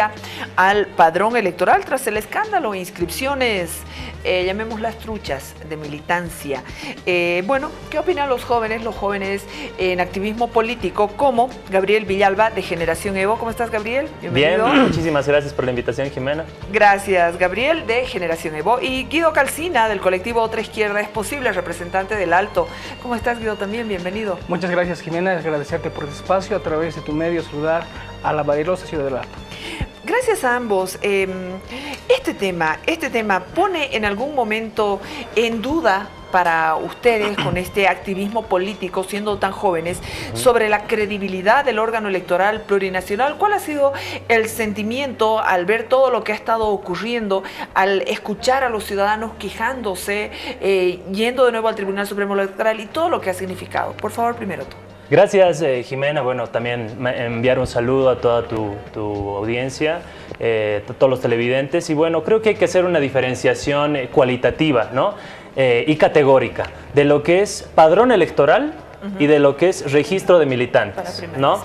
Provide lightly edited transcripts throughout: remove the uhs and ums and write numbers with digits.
refería al padrón electoral tras el escándalo, inscripciones, llamémoslas truchas, de militancia. Bueno, ¿qué opinan los jóvenes en activismo político, como Gabriel Villalba, de Generación Evo? ¿Cómo estás, Gabriel? Bienvenido. Bien, muchísimas gracias por la invitación, Jimena. Gracias, Gabriel, de Generación Evo. Y Guido Calcina, del colectivo Otra Izquierda es Posible, representante del Alto. ¿Cómo estás, Guido? También, bienvenido. Muchas gracias, Jimena. Agradecerte por este espacio, a través de tu medio, saludar a la valerosa ciudad del Alto. Gracias a ambos. Este tema pone en algún momento en duda para ustedes, con este activismo político, siendo tan jóvenes, sobre la credibilidad del órgano electoral plurinacional. ¿Cuál ha sido el sentimiento al ver todo lo que ha estado ocurriendo, al escuchar a los ciudadanos quejándose, yendo de nuevo al Tribunal Supremo Electoral y todo lo que ha significado? Por favor, primero tú. Gracias, Jimena. Bueno, también enviar un saludo a toda tu audiencia, a todos los televidentes. Y bueno, creo que hay que hacer una diferenciación cualitativa, ¿no? Y categórica de lo que es padrón electoral y de lo que es registro de militantes, ¿no?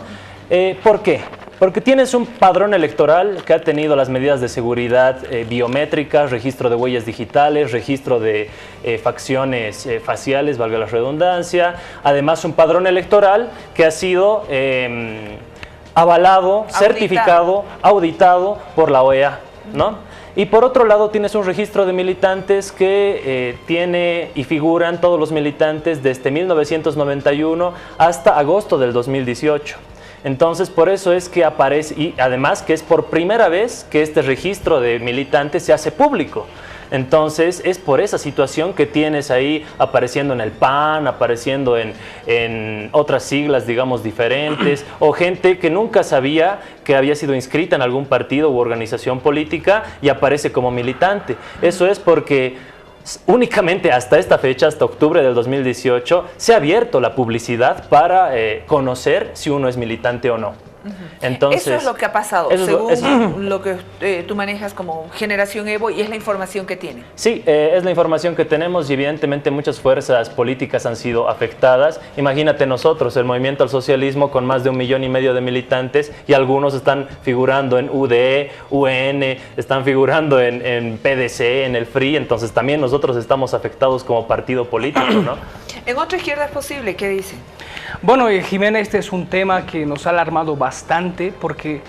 ¿Por qué? Porque tienes un padrón electoral que ha tenido las medidas de seguridad biométricas, registro de huellas digitales, registro de facciones faciales, valga la redundancia. Además, un padrón electoral que ha sido avalado, certificado, auditado por la OEA, ¿no? Y por otro lado tienes un registro de militantes que tiene y figuran todos los militantes desde 1991 hasta agosto del 2018. Entonces, por eso es que aparece, y además que es por primera vez que este registro de militantes se hace público. Entonces, es por esa situación que tienes ahí apareciendo en el PAN, apareciendo en otras siglas, digamos, diferentes, o gente que nunca sabía que había sido inscrita en algún partido u organización política y aparece como militante. Eso es porque únicamente hasta esta fecha, hasta octubre del 2018, se ha abierto la publicidad para conocer si uno es militante o no. Entonces, eso es lo que ha pasado, según lo que tú manejas como Generación Evo, y es la información que tiene. Sí, es la información que tenemos, y evidentemente muchas fuerzas políticas han sido afectadas. Imagínate nosotros, el Movimiento al Socialismo, con más de 1,5 millones de militantes, y algunos están figurando en UDE, UN, están figurando en PDC, en el FRI. Entonces también nosotros estamos afectados como partido político, ¿no? En Otra Izquierda es Posible, ¿qué dicen? Bueno, Jimena, este es un tema que nos ha alarmado bastante, porque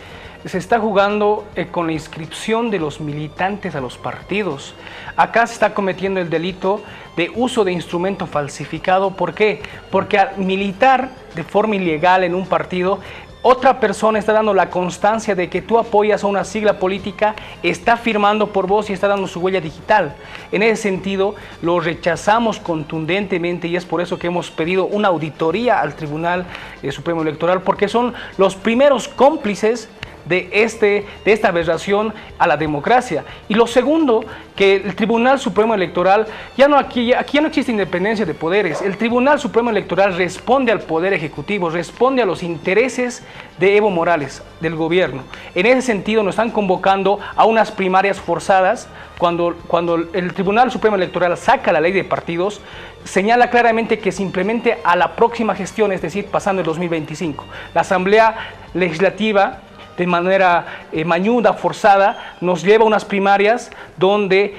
se está jugando con la inscripción de los militantes a los partidos. Acá se está cometiendo el delito de uso de instrumento falsificado. ¿Por qué? Porque al militar de forma ilegal en un partido, otra persona está dando la constancia de que tú apoyas a una sigla política, está firmando por vos y está dando su huella digital. En ese sentido, lo rechazamos contundentemente, y es por eso que hemos pedido una auditoría al Tribunal Supremo Electoral, porque son los primeros cómplices de esta aberración a la democracia. Y lo segundo, que el Tribunal Supremo Electoral, aquí ya no existe independencia de poderes. El Tribunal Supremo Electoral responde al Poder Ejecutivo, responde a los intereses de Evo Morales, del gobierno. En ese sentido, nos están convocando a unas primarias forzadas. Cuando el Tribunal Supremo Electoral saca la ley de partidos, señala claramente que se implemente a la próxima gestión, es decir, pasando el 2025. La Asamblea Legislativa, de manera mañuda, forzada, nos lleva a unas primarias donde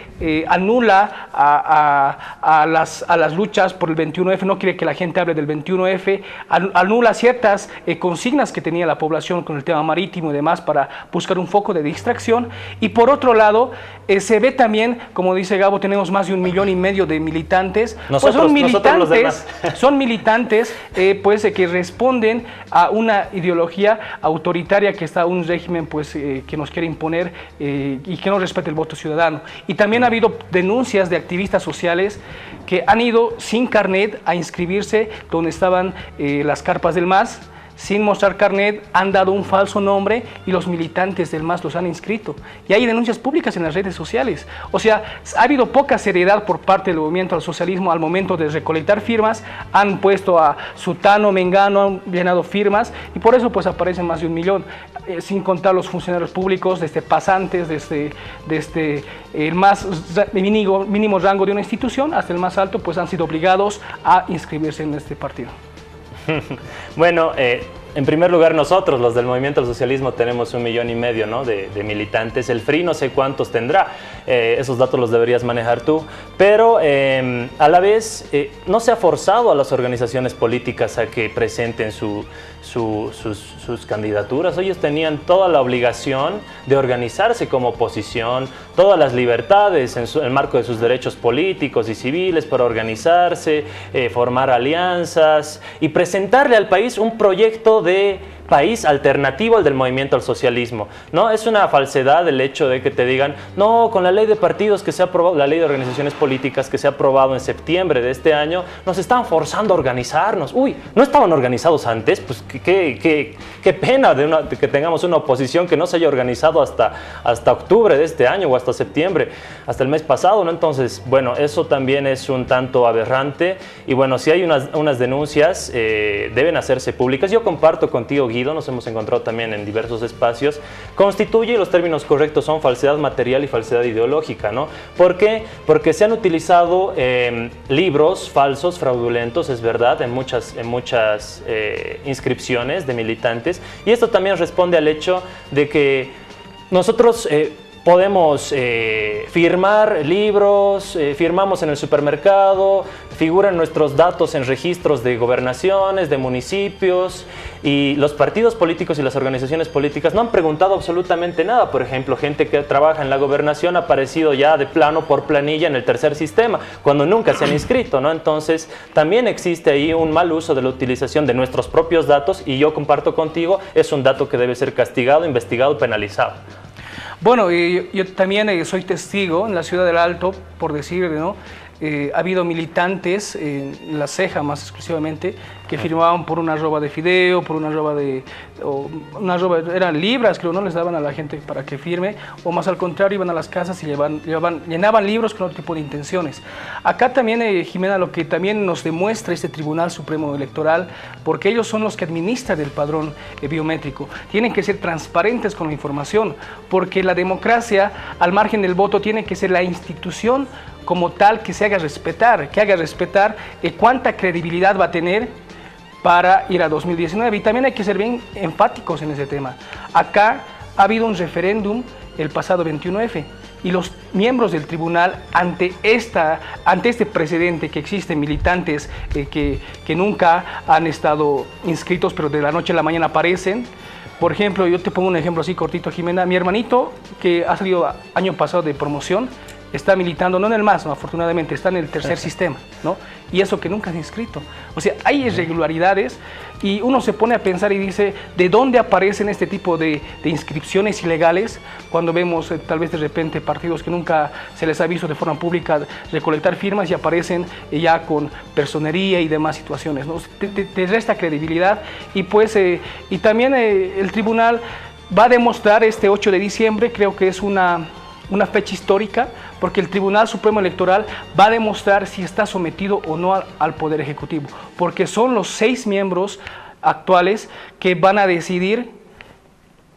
anula a las luchas por el 21F, no quiere que la gente hable del 21F, anula ciertas consignas que tenía la población con el tema marítimo y demás para buscar un foco de distracción. Y por otro lado, se ve también, como dice Gabo, tenemos más de 1,5 millones de militantes. Son militantes que responden a una ideología autoritaria que está un régimen que nos quiere imponer y que no respeta el voto ciudadano. Y también ha habido denuncias de activistas sociales que han ido sin carnet a inscribirse donde estaban las carpas del MAS, sin mostrar carnet, han dado un falso nombre y los militantes del MAS los han inscrito. Y hay denuncias públicas en las redes sociales. O sea, ha habido poca seriedad por parte del Movimiento al Socialismo al momento de recolectar firmas. Han puesto a Sutano, Mengano, han llenado firmas, y por eso pues aparecen más de 1 millón, sin contar los funcionarios públicos, desde pasantes, desde el más mínimo rango de una institución hasta el más alto, pues han sido obligados a inscribirse en este partido. Bueno, En primer lugar, nosotros, los del Movimiento al Socialismo, tenemos 1,5 millones, ¿no?, de militantes. El FRI no sé cuántos tendrá, esos datos los deberías manejar tú, pero a la vez no se ha forzado a las organizaciones políticas a que presenten sus candidaturas. Ellos tenían toda la obligación de organizarse como oposición, todas las libertades en el marco de sus derechos políticos y civiles para organizarse, formar alianzas y presentarle al país un proyecto de país alternativo al del movimiento al socialismo, ¿no? Es una falsedad el hecho de que te digan, no, con la ley de partidos que se ha aprobado, la ley de organizaciones políticas que se ha aprobado en septiembre de este año, nos están forzando a organizarnos. Uy, ¿no estaban organizados antes? Pues qué pena de que tengamos una oposición que no se haya organizado hasta octubre de este año o hasta septiembre, hasta el mes pasado, ¿no? Entonces, bueno, eso también es un tanto aberrante y bueno, si hay unas denuncias, deben hacerse públicas. Yo comparto contigo, Guido, nos hemos encontrado también en diversos espacios, constituye, y los términos correctos son falsedad material y falsedad ideológica, ¿no? ¿Por qué? Porque se han utilizado libros falsos, fraudulentos, es verdad, en muchas inscripciones de militantes, y esto también responde al hecho de que nosotros podemos firmar libros, firmamos en el supermercado, figuran nuestros datos en registros de gobernaciones, de municipios, y los partidos políticos y las organizaciones políticas no han preguntado absolutamente nada. Por ejemplo, gente que trabaja en la gobernación ha aparecido ya de plano por planilla en el tercer sistema, cuando nunca se han inscrito, ¿no? Entonces, también existe ahí un mal uso de la utilización de nuestros propios datos, y yo comparto contigo, es un dato que debe ser castigado, investigado, penalizado. Bueno, yo también soy testigo en la ciudad del Alto, por decir, ¿no? Ha habido militantes, en La Ceja más exclusivamente, que firmaban por una arroba de fideo, por una arroba eran libras, creo, no les daban a la gente para que firme, o más al contrario, iban a las casas y llenaban libros con otro tipo de intenciones. Acá también, Jimena, lo que también nos demuestra este Tribunal Supremo Electoral, porque ellos son los que administran el padrón biométrico, tienen que ser transparentes con la información, porque la democracia, al margen del voto, tiene que ser la institución como tal que haga respetar cuánta credibilidad va a tener para ir a 2019. Y también hay que ser bien enfáticos en ese tema. Acá ha habido un referéndum el pasado 21F y los miembros del tribunal, ante este precedente que existen militantes que nunca han estado inscritos, pero de la noche a la mañana aparecen. Por ejemplo, yo te pongo un ejemplo así cortito, Jimena. Mi hermanito, que ha salido año pasado de promoción, está militando, no en el MAS, no, afortunadamente, está en el tercer sistema, ¿no? Y eso que nunca se ha inscrito. O sea, hay irregularidades y uno se pone a pensar y dice, ¿de dónde aparecen este tipo de inscripciones ilegales? Cuando vemos tal vez de repente partidos que nunca se les ha visto de forma pública recolectar firmas y aparecen ya con personería y demás situaciones, ¿no? Te resta credibilidad y pues, y también el tribunal va a demostrar este 8 de diciembre, creo que es una fecha histórica, porque el Tribunal Supremo Electoral va a demostrar si está sometido o no al Poder Ejecutivo, porque son los 6 miembros actuales que van a decidir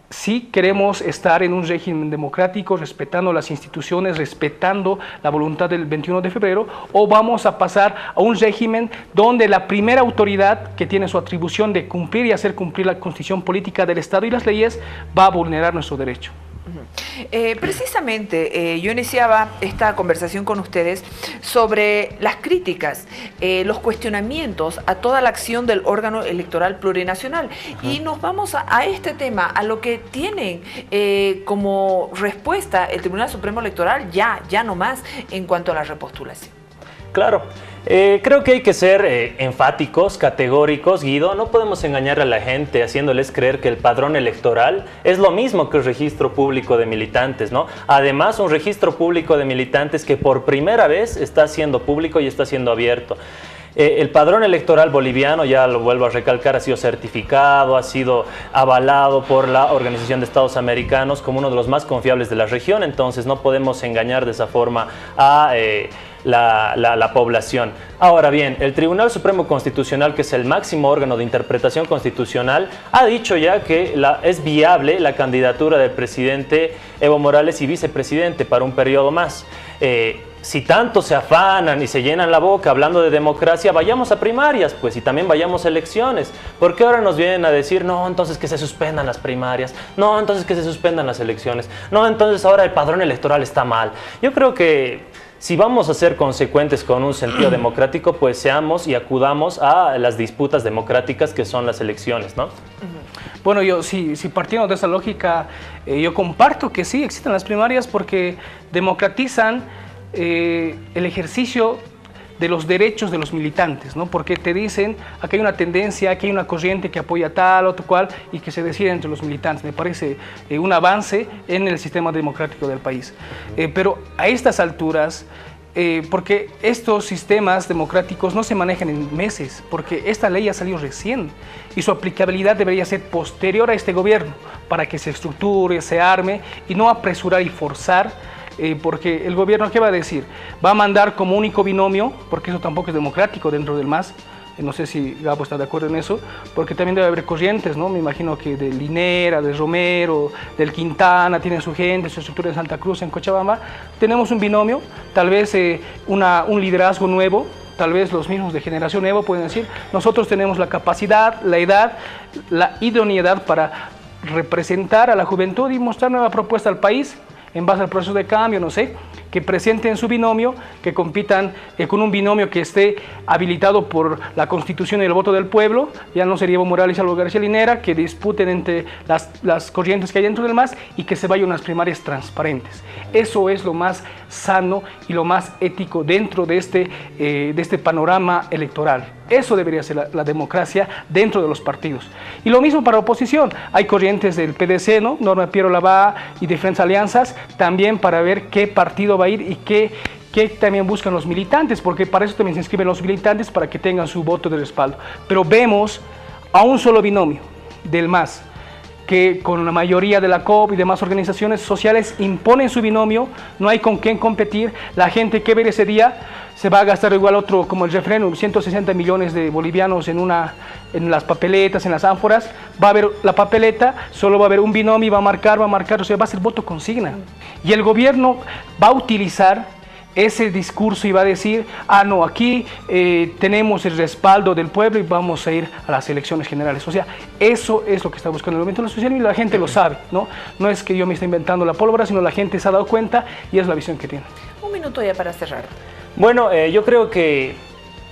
si queremos estar en un régimen democrático, respetando las instituciones, respetando la voluntad del 21 de febrero, o vamos a pasar a un régimen donde la primera autoridad que tiene su atribución de cumplir y hacer cumplir la Constitución política del Estado y las leyes va a vulnerar nuestro derecho. Precisamente, yo iniciaba esta conversación con ustedes sobre las críticas, los cuestionamientos a toda la acción del órgano electoral plurinacional. Y nos vamos a este tema, a lo que tienen como respuesta el Tribunal Supremo Electoral ya no más en cuanto a la repostulación. Claro. Creo que hay que ser enfáticos, categóricos, Guido. No podemos engañar a la gente haciéndoles creer que el padrón electoral es lo mismo que el registro público de militantes, ¿no? Además, un registro público de militantes que por primera vez está siendo público y está siendo abierto. El padrón electoral boliviano, ya lo vuelvo a recalcar, ha sido certificado, ha sido avalado por la Organización de Estados Americanos como uno de los más confiables de la región, entonces no podemos engañar de esa forma a la población. Ahora bien, el Tribunal Supremo Constitucional, que es el máximo órgano de interpretación constitucional, ha dicho ya que es viable la candidatura del presidente Evo Morales y vicepresidente para un periodo más. si tanto se afanan y se llenan la boca hablando de democracia, vayamos a primarias, pues, y también vayamos a elecciones. ¿Por qué ahora nos vienen a decir, no, entonces que se suspendan las primarias, no, entonces que se suspendan las elecciones, no, entonces ahora el padrón electoral está mal? Yo creo que si vamos a ser consecuentes con un sentido democrático, pues seamos y acudamos a las disputas democráticas que son las elecciones, ¿no? Bueno, si partiendo de esa lógica, yo comparto que sí, existen las primarias porque democratizan el ejercicio de los derechos de los militantes, ¿no? Porque te dicen, aquí hay una tendencia, aquí hay una corriente que apoya tal o cual y que se decide entre los militantes. Me parece un avance en el sistema democrático del país. Pero a estas alturas, porque estos sistemas democráticos no se manejan en meses, porque esta ley ha salido recién y su aplicabilidad debería ser posterior a este gobierno para que se estructure, se arme y no apresurar y forzar. Porque el gobierno, ¿qué va a decir? Va a mandar como único binomio, porque eso tampoco es democrático dentro del MAS. No sé si Gabo está de acuerdo en eso, porque también debe haber corrientes, ¿no? Me imagino que de Linera, de Romero, del Quintana, tienen su gente, su estructura en Santa Cruz, en Cochabamba. Tenemos un binomio, tal vez un liderazgo nuevo, tal vez los mismos de generación nueva pueden decir, nosotros tenemos la capacidad, la edad, la idoneidad para representar a la juventud y mostrar nueva propuesta al país, en base al proceso de cambio, no sé, que presenten su binomio, que compitan con un binomio que esté habilitado por la Constitución y el voto del pueblo, ya no sería Evo Morales y Álvaro García Linera, que disputen entre las corrientes que hay dentro del MAS y que se vayan unas primarias transparentes. Eso es lo más sano y lo más ético dentro de este panorama electoral. Eso debería ser la democracia dentro de los partidos. Y lo mismo para la oposición. Hay corrientes del PDC, ¿no? Norma Piero Labá y diferentes alianzas, también para ver qué partido va a ir y qué también buscan los militantes, porque para eso también se inscriben los militantes para que tengan su voto de respaldo. Pero vemos a un solo binomio del MAS, que con la mayoría de la COP y demás organizaciones sociales imponen su binomio, no hay con quién competir, la gente que ve ese día se va a gastar igual otro, como el referéndum, 160 millones de bolivianos en las papeletas, en las ánforas, va a haber la papeleta, solo va a haber un binomio, va a marcar, o sea, va a ser voto consigna. Y el gobierno va a utilizar ese discurso y va a decir, no, aquí tenemos el respaldo del pueblo y vamos a ir a las elecciones generales. O sea, eso es lo que está buscando el movimiento social y la gente lo sabe, ¿no? No es que yo me esté inventando la pólvora, sino la gente se ha dado cuenta y es la visión que tiene. Un minuto ya para cerrar. Bueno, yo creo que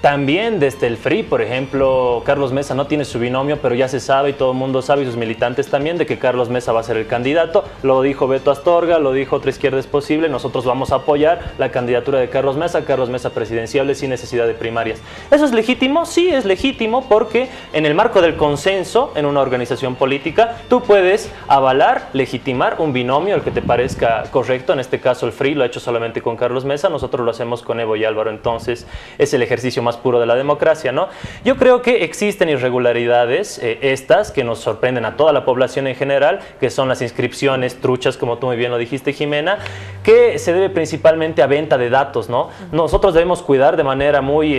también desde el FRI, por ejemplo, Carlos Mesa no tiene su binomio, pero ya se sabe y todo el mundo sabe, y sus militantes también, de que Carlos Mesa va a ser el candidato. Lo dijo Beto Astorga, lo dijo Otra Izquierda es Posible. Nosotros vamos a apoyar la candidatura de Carlos Mesa presidenciable sin necesidad de primarias. ¿Eso es legítimo? Sí, es legítimo, porque en el marco del consenso en una organización política, tú puedes avalar, legitimar un binomio, el que te parezca correcto. En este caso el FRI lo ha hecho solamente con Carlos Mesa, nosotros lo hacemos con Evo y Álvaro. Entonces es el ejercicio más puro de la democracia, ¿no? Yo creo que existen irregularidades, estas que nos sorprenden a toda la población en general, que son las inscripciones truchas, como tú muy bien lo dijiste, Jimena, que se debe principalmente a venta de datos, ¿no? Nosotros debemos cuidar de manera muy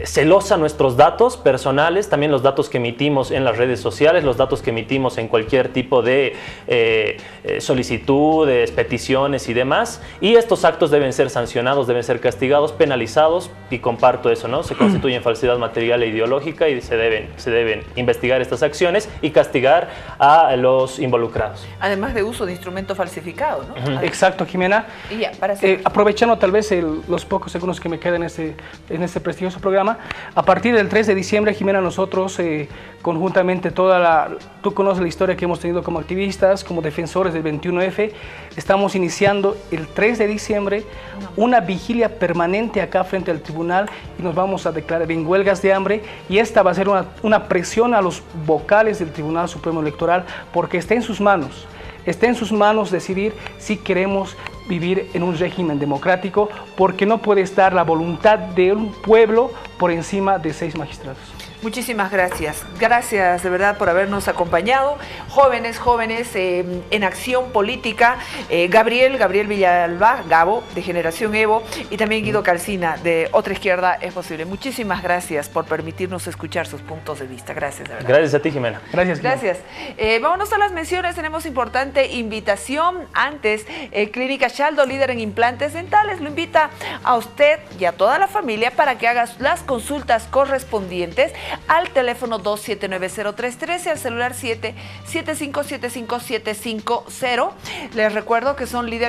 celosa nuestros datos personales, también los datos que emitimos en las redes sociales, los datos que emitimos en cualquier tipo de solicitudes, peticiones y demás, y estos actos deben ser sancionados, deben ser castigados, penalizados, y comparto eso, ¿no? Se constituyen falsedad material e ideológica y se deben investigar estas acciones y castigar a los involucrados. Además de uso de instrumento falsificado, ¿no? Exacto, Jimena. Y ya, para aprovechando tal vez los pocos segundos que me quedan en este prestigioso programa, a partir del 3 de diciembre, Jimena, nosotros conjuntamente tú conoces la historia que hemos tenido como activistas, como defensores del 21F, estamos iniciando el 3 de diciembre una vigilia permanente acá frente al tribunal y nos vamos a declarar en huelgas de hambre, y esta va a ser una presión a los vocales del Tribunal Supremo Electoral, porque está en sus manos. Está en sus manos decidir si queremos vivir en un régimen democrático, porque no puede estar la voluntad de un pueblo por encima de 6 magistrados. Muchísimas gracias. Gracias de verdad por habernos acompañado. Jóvenes en acción política. Gabriel Villalba, Gabo, de Generación Evo, y también Guido Calcina, de Otra Izquierda es Posible. Muchísimas gracias por permitirnos escuchar sus puntos de vista. Gracias, de verdad. Gracias a ti, Jimena. Gracias. Gracias. Vámonos a las menciones. Tenemos importante invitación. Antes, Clínica Shaldo, líder en implantes dentales, lo invita a usted y a toda la familia para que haga las consultas correspondientes al teléfono 2790313, al celular 775-75750. Les recuerdo que son líderes